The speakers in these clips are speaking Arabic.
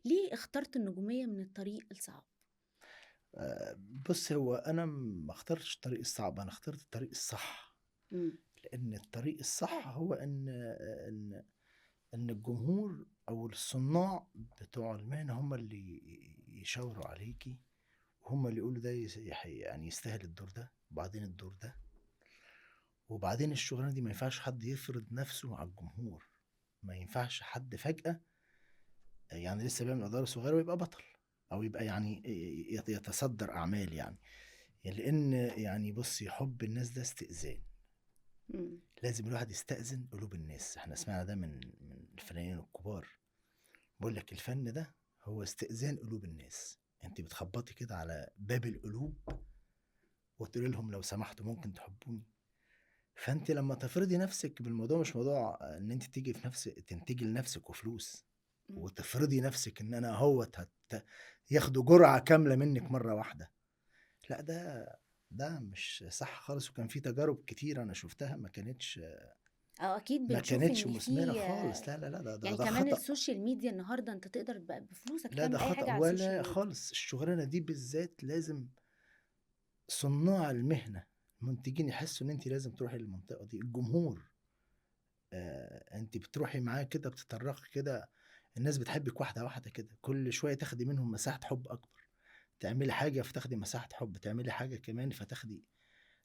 ليه اخترت النجومية من الطريق الصعب؟ بُصّي، هو أنا ما اخترتش الطريق الصعب، أنا اخترت الطريق الصح، إمم. لإن الطريق الصح هو إن الجمهور أو الصُّنّاع بتوع المهنة هم اللي يشاوروا عليكِ، وهم اللي يقولوا ده يعني يستاهل الدور ده، وبعدين الدور ده، وبعدين الشغلانة دي ما ينفعش حد يفرض نَفْسه على الجمهور، ما ينفعش حد فجأة يعني لسه بيعمل أدوار صغيرة ويبقى بطل، أو يبقى يعني يتصدّر أعمال يعني. لإن يعني بُصّي، حُب الناس ده استئذان، إمم. لازم الواحد يستأذن قلوب الناس، إحنا سمعنا ده من الفنانين الكبار، بيقول لك الفن ده هو استئذان قلوب الناس، أنتِ بتخبّطي كده على باب القلوب وتقولي لهم لو سمحتوا ممكن تحبوني، فأنتِ لمّا تفرضي نَفْسِك بالموضوع مش موضوع إن أنتِ تيجي في تنتجي لنَفْسِك وفلوس، إمم. وتفرضي نَفْسِك إن أنا أهوّة ياخدوا جرعة كاملة منِّك مرّة واحدة، لأ ده مش صح خالص، وكان في تجارب كتيرة أنا شُفتها أكيد ما بنشوف كانتش إن مثمرة في خالص، لا، لا، لا، يعني ده كمان خطأ، السوشيال ميديا النهارده أنت تقدر بفلوسك لا ده تعمل أي خطأ حاجة على السوشيال ولا ميديا. خالص، الشغلانة دي بالذات لازم صُنّاع المهنة، المنتجين يحسّوا إن أنتِ لازم تروحي للمنطقة دي، الجمهور أنتِ بتروحي معاه كده بتتطرّقي كده، الناس بتحبِّك واحدة، واحدة كده، كل شوية تاخدي منهم مساحة حُب أكبر، تعملي حاجة فتاخدي مساحة حُب، تعملي حاجة كمان فتاخدي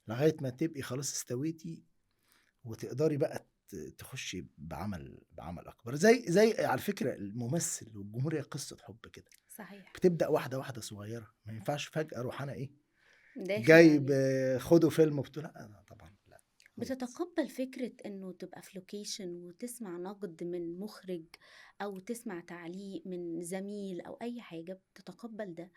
لغاية ما تبقي خلاص استويتِ وتقدري بقى تخشي بعمل أكبر، زي على فكرة الممثل والجمهور هي قصة حب كده، صحيح. بتبدأ واحدة واحدة صغيرة، ما ينفعش فجأة أروح أنا إيه، داخل جايب عليه. خدوا فيلم بطولة لأ طبعًا لأ خالص. بتتقبل فكرة إنه تبقى في location وتسمع نقد من مخرج أو تسمع تعليق من زميل أو أي حاجة، بتتقبل ده؟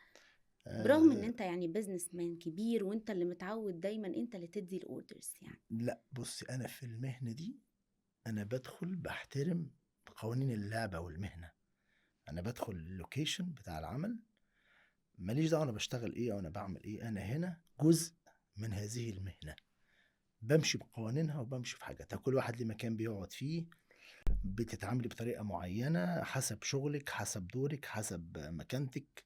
برغم إن آآ أنت يعني businessman كبير وأنت اللي متعود دايمًا أنت اللي تدّي الorders يعني. لأ بُصّي، أنا في المهنة دي أنا بادخل باحترم قوانين اللعبة والمهنة، أنا بادخل الlocation بتاع العمل ما ليش دعوة أنا باشتغل إيه أو أنا باعمل إيه، أنا هنا جزء من هذه المهنة. بامشي بقوانينها وبامشي في حاجاتها، كل واحد ليه مكان بيقعد فيه، بتتعاملي بطريقة معيّنة حسب شغلِك، حسب دورِك، حسب مكانتِك،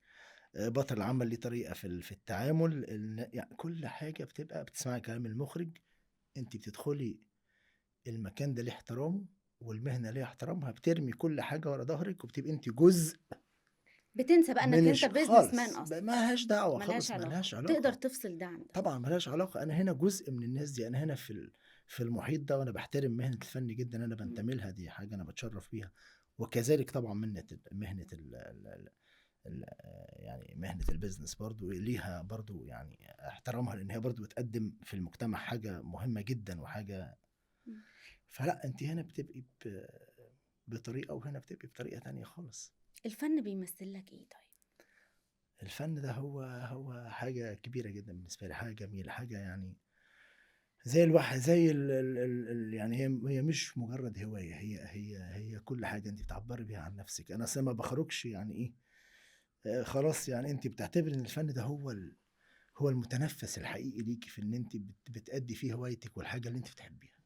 بطل العمل ليه طريقة في التعامل، يعني كل حاجة بتسمعي كلام المُخرج، أنتِ بتدخلي المكان ده ليه احترامه والمهنة ليها احترامها، بترمي كل حاجة ورا ضهرِك وبتبقي أنتِ جزء بتنسى بقى إنك من أنت businessman خالص، أصلًا. ما لهاش دعوة ما لهاش خالص، ما علاقة، لهاش تقدر علاقة. تفصل ده عن ده. طبعًا ما لهاش علاقة، أنا هنا جزء من الناس دي، أنا هنا في المحيط ده وأنا باحترم مهنة الفن جدًا، أنا إمم. بانتمي لها، دي حاجة أنا باتشرّف بيها، وكذلك طبعًا مهنة يعني مهنة الbusiness برضه ليها برضه يعني احترامها، لإن هي برضه بتقدّم في المجتمع حاجة مهمة جدًا وحاجة إمم. فلأ، أنتِ هنا بتبقي بطريقة وهنا بتبقي بطريقة تانية خالص. الفن بيمثل لك إيه طيب؟ الفن ده هو حاجة كبيرة جدًا بالنسبة لي، حاجة جميلة، حاجة يعني زي الواحد زي ال يعني هي مش مجرد هواية، هي كل حاجة أنتِ بتعبّري بيها عن نفسِك، أنا أصل ما باخرجش يعني إيه، خلاص يعني أنتِ بتعتبري إن الفن ده هو المتنفس الحقيقي ليكِ في إن أنتِ بتأدّي فيه هوايتِك والحاجة اللي أنتِ بتحبيها.